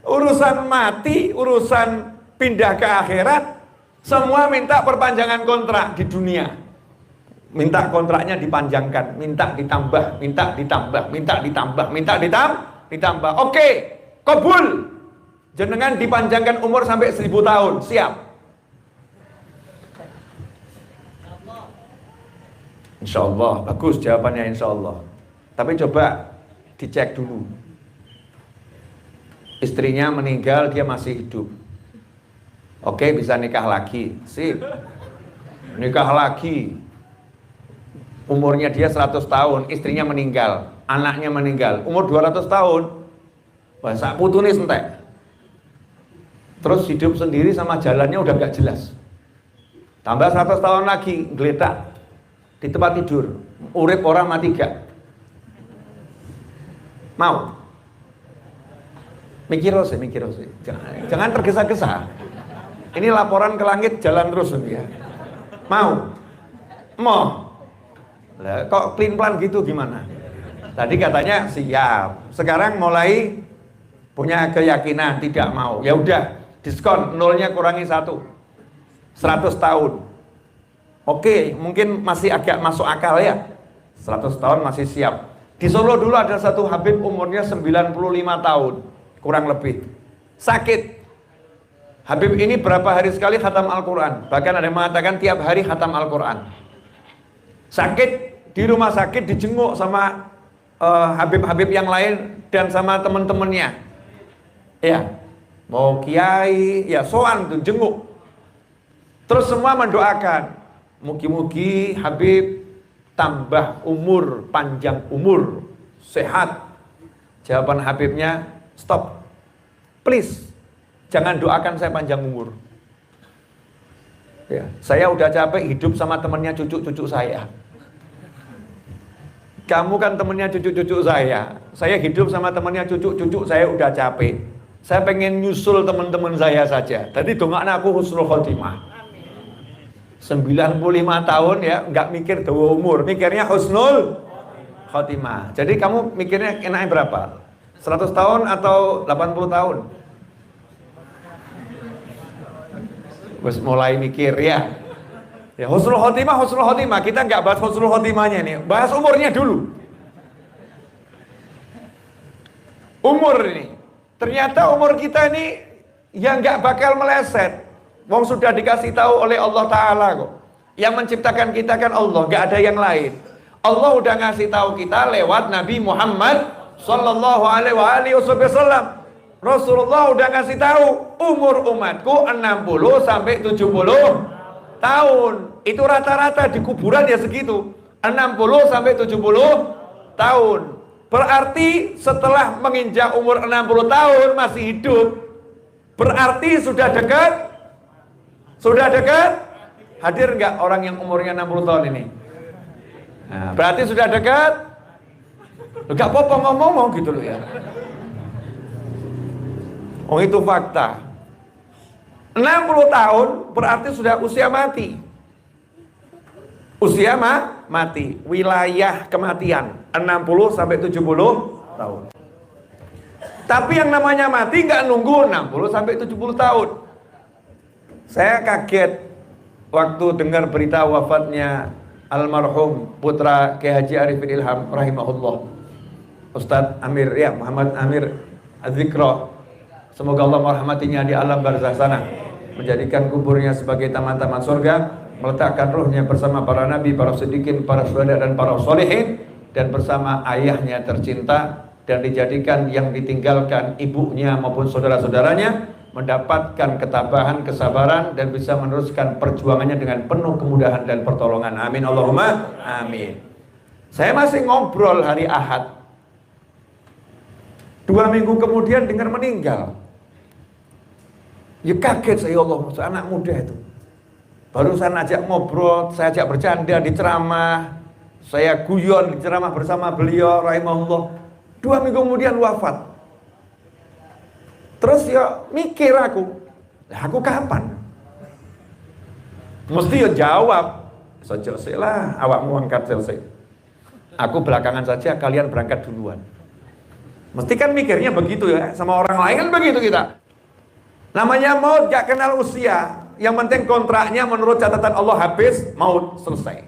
Urusan mati, urusan pindah ke akhirat, semua minta perpanjangan kontrak di dunia. Minta kontraknya dipanjangkan, minta ditambah, minta ditambah, minta ditambah, minta ditambah. Oke, kabul. Jenengan dipanjangkan umur sampai 1000 tahun, siap. Insya Allah, bagus jawabannya insya Allah. Tapi coba dicek dulu. Istrinya meninggal, dia masih hidup. Oke, bisa nikah lagi. Sip. Nikah lagi. Umurnya dia 100 tahun, istrinya meninggal, anaknya meninggal, umur 200 tahun. Wah, sak putune entek. Terus hidup sendiri sama jalannya udah gak jelas. Tambah 100 tahun lagi, geletak di tempat tidur, urip orang mati gak? Mau? Mikir sih. Jangan tergesa-gesa. Ini laporan ke langit jalan terus ya. Mau? Lah, kok plan gitu gimana? Tadi katanya siap. Sekarang mulai punya keyakinan tidak mau. Ya udah, diskon, nolnya kurangi 1. 100 tahun. Oke, mungkin masih agak masuk akal ya. 100 tahun masih siap. Di Solo dulu ada satu Habib umurnya 95 tahun, kurang lebih. Sakit. Habib ini berapa hari sekali khatam Al-Quran. Bahkan ada yang mengatakan tiap hari khatam Al-Quran. Sakit, di rumah sakit dijenguk sama Habib-Habib yang lain dan sama teman-temannya. Ya, mau kiai, ya soan tuh jenguk. Terus semua mendoakan, mugi-mugi Habib tambah umur, panjang umur, sehat. Jawaban Habibnya, stop, please, jangan doakan saya panjang umur. Ya, saya udah capek hidup sama temannya cucu-cucu saya. Kamu kan temannya cucu-cucu saya hidup sama temannya cucu-cucu saya udah capek. Saya pengen nyusul teman-teman saya saja. Tadi dongakna aku husnul khotimah. 95 tahun ya, nggak mikir dawa umur, mikirnya husnul khotimah. Jadi kamu mikirnya enaknya berapa? 100 tahun atau 80 tahun? Terus mulai mikir ya. Ya, husnul khotimah. Kita nggak bahas husnul khotimahnya nih, bahas umurnya dulu. Umur ini, ternyata umur kita ini yang nggak bakal meleset. Wong sudah dikasih tahu oleh Allah Ta'ala kok. Yang menciptakan kita kan Allah, nggak ada yang lain. Allah udah ngasih tahu kita lewat Nabi Muhammad Sallallahu Alaihi Wasallam. Rasulullah udah ngasih tahu umur umatku 60 sampai 70 tahun. Itu rata-rata di kuburan ya segitu, 60 sampai 70 tahun. Berarti setelah menginjak umur 60 tahun masih hidup, berarti sudah dekat. Hadir nggak orang yang umurnya 60 tahun ini? Nah, berarti sudah dekat. Nggak apa-apa ngomong gitu loh ya. Oh, itu fakta. 60 tahun berarti sudah usia mati. Usia mati, wilayah kematian 60 sampai 70 tahun. Tapi yang namanya mati nggak nunggu 60 sampai 70 tahun. Saya kaget waktu dengar berita wafatnya almarhum putra Kiai Haji Arifin Ilham rahimahullah, Ustadz Amir ya, Muhammad Amir Az-Zikra. Semoga Allah merahmatinya di alam barzah sana, menjadikan kuburnya sebagai taman-taman surga, meletakkan ruhnya bersama para nabi, para siddiqin, para syuhada dan para sholihin, dan bersama ayahnya tercinta, dan dijadikan yang ditinggalkan ibunya maupun saudara-saudaranya mendapatkan ketabahan, kesabaran, dan bisa meneruskan perjuangannya dengan penuh kemudahan dan pertolongan. Amin Allahumma amin. Saya masih ngobrol hari Ahad, 2 minggu kemudian dengar meninggal. Ya kaget saya, Allah, anak muda itu. Baru saya ajak ngobrol, saya ajak bercanda di ceramah, saya guyon di ceramah bersama beliau rahimahullah. 2 minggu kemudian wafat. Terus ya mikir aku kapan? Mesti ya jawab, sejak lah awakmu angkat selesai. Aku belakangan saja, kalian berangkat duluan. Mesti kan mikirnya begitu ya, sama orang lain kan begitu kita. Namanya maut gak kenal usia. Yang penting kontraknya menurut catatan Allah habis, maut selesai.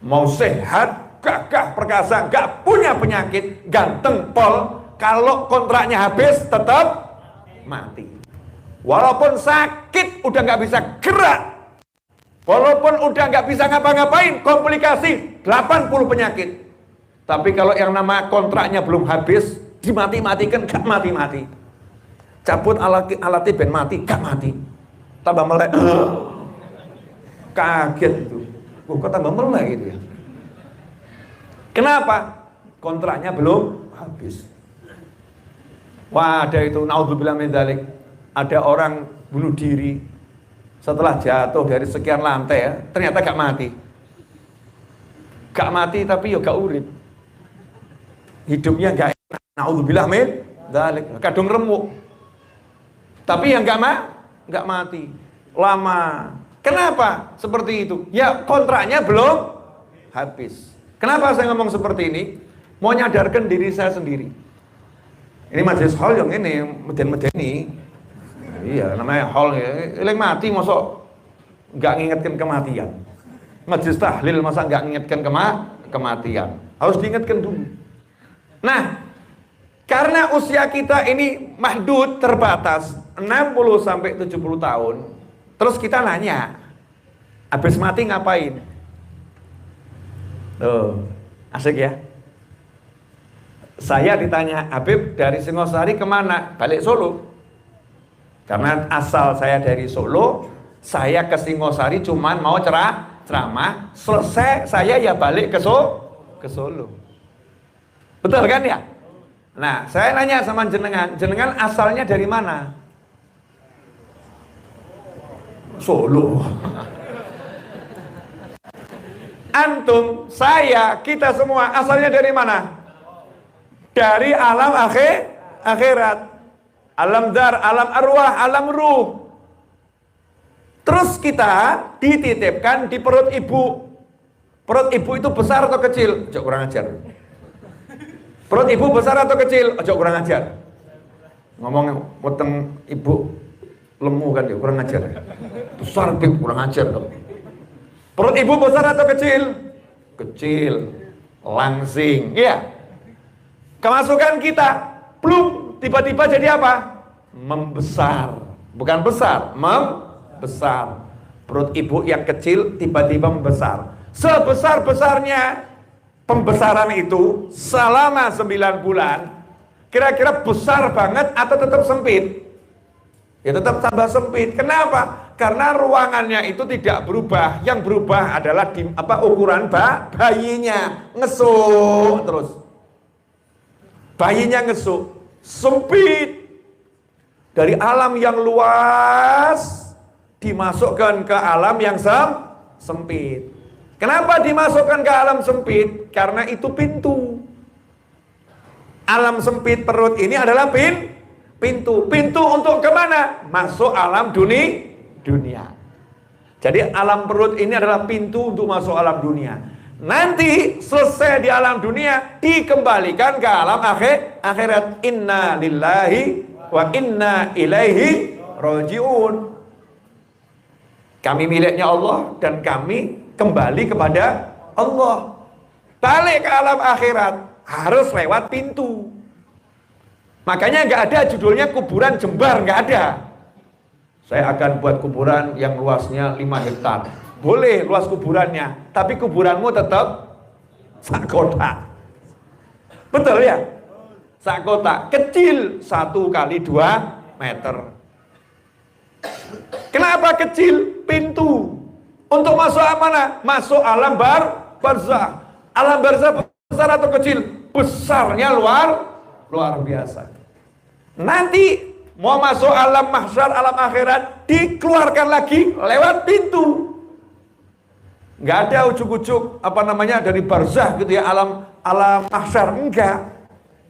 Mau sehat, gagah, perkasa, gak punya penyakit, ganteng, pol, kalau kontraknya habis tetap mati. Walaupun sakit udah gak bisa gerak, walaupun udah gak bisa ngapa-ngapain, komplikasi 80 penyakit. Tapi kalau yang nama kontraknya belum habis, dimati-matikan gak mati-mati. Cabut alatnya ben mati, gak mati. Tambah melek, kaget itu. Kok tambah melek gitu ya? Kenapa? Kontraknya belum habis. Wah, ada itu, naudzubillah min dzalik. Ada orang bunuh diri setelah jatuh dari sekian lantai ya, ternyata gak mati. Gak mati tapi ya gak urip. Hidupnya gak enak. Naudzubillah min dzalik. Kadung remuk. Tapi yang gak mati. Lama. Kenapa seperti itu? Ya kontraknya belum habis. Kenapa saya ngomong seperti ini? Mau nyadarkan diri saya sendiri. Ini majelis hall yang ini, meden-medeni. Iya, namanya hall ya. Yang mati masa nggak ngingetkan kematian. Majelis tahlil masa nggak ngingetkan kematian. Harus diingatkan dulu. Nah, karena usia kita ini mahdud, terbatas 60 sampai 70 tahun. Terus kita nanya, habis mati ngapain? Asik ya. Saya ditanya, Habib dari Singosari kemana? Balik Solo. Karena asal saya dari Solo, saya ke Singosari cuman mau ceramah, selesai saya ya balik ke Solo. Betul kan ya? Nah, saya nanya sama jenengan asalnya dari mana? Solo. Antum, saya, kita semua asalnya dari mana? Dari alam akhirat. Alam dar, alam arwah, alam ruh. Terus kita dititipkan di perut ibu. Perut ibu itu besar atau kecil? Ojo kurang ajar. Perut ibu besar atau kecil? Ojo kurang ajar. Ngomong weteng ibu lemu kan ya, kurang ajar. Besar bib, kurang ajar dong. Perut ibu besar atau kecil? Kecil. Langsing. Iya. Kemasukan kita belum tiba-tiba jadi apa? Membesar. Bukan besar, membesar. Perut ibu yang kecil tiba-tiba membesar. Sebesar-besarnya pembesaran itu selama 9 bulan, kira-kira besar banget atau tetap sempit? Ya tetap tambah sempit. Kenapa? Karena ruangannya itu tidak berubah. Yang berubah adalah ukuran bayinya. Ngesuk terus. Bayinya ngesuk. Sempit. Dari alam yang luas dimasukkan ke alam yang sempit. Kenapa dimasukkan ke alam sempit? Karena itu pintu. Alam sempit perut ini adalah pintu. Pintu untuk kemana? Masuk alam dunia. Jadi alam perut ini adalah pintu untuk masuk alam dunia. Nanti selesai di alam dunia, dikembalikan ke alam akhirat. Inna lillahi wa inna ilaihi raji'un. Kami miliknya Allah dan kami kembali kepada Allah. Balik ke alam akhirat harus lewat pintu. Makanya nggak ada judulnya kuburan Jembar, nggak ada. Saya akan buat kuburan yang luasnya 5 hektar. Boleh luas kuburannya, tapi kuburanmu tetap sak kotak. Betul ya? Sak kotak kecil 1 kali 2 meter. Kenapa kecil? Pintu. Untuk masuk mana? Masuk alam barzah. Alam barzah besar atau kecil? Besarnya luar biasa. Nanti mau masuk alam mahsyar, alam akhirat, dikeluarkan lagi lewat pintu. Nggak ada ujuk-ujuk dari barzah gitu ya, alam mahsyar, enggak.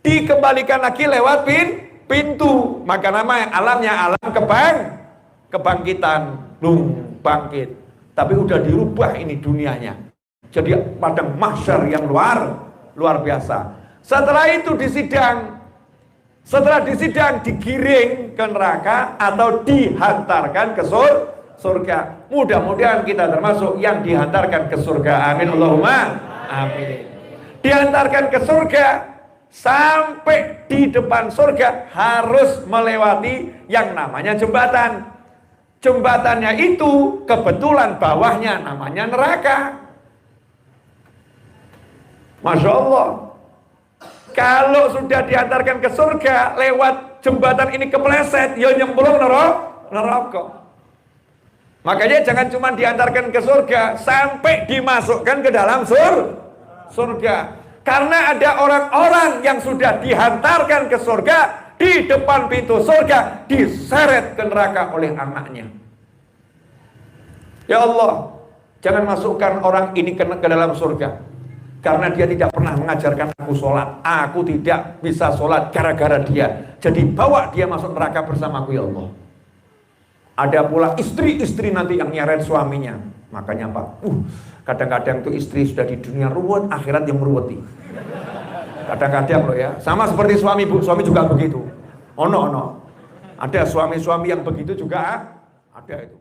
Dikembalikan lagi lewat pintu. Maka namanya alamnya alam kebangkitan, bangkit. Tapi udah dirubah ini dunianya. Jadi padang mahsyar yang luar biasa. Setelah itu disidang, Setelah disidang digiring ke neraka atau dihantarkan ke surga. Mudah-mudahan kita termasuk yang dihantarkan ke surga. Amin Allahumma amin. Dihantarkan ke surga, sampai di depan surga harus melewati yang namanya jembatan. Jembatannya itu kebetulan bawahnya namanya neraka. Masya Allah. Kalau sudah diantarkan ke surga lewat jembatan ini kepleset, ya nyemplung neraka. Makanya jangan cuma diantarkan ke surga, sampai dimasukkan ke dalam surga. Karena ada orang-orang yang sudah dihantarkan ke surga, di depan pintu surga diseret ke neraka oleh anaknya. Ya Allah, jangan masukkan orang ini ke dalam surga, karena dia tidak pernah mengajarkan aku sholat. Aku tidak bisa sholat gara-gara dia. Jadi bawa dia masuk neraka bersamaku ya Allah. Ada pula istri-istri nanti yang nyeret suaminya. Makanya Pak, kadang-kadang tuh istri sudah di dunia ruwet, akhirat yang meruweti. Kadang-kadang loh ya, sama seperti suami Bu, suami juga begitu. Ono. Ada suami-suami yang begitu juga ada itu.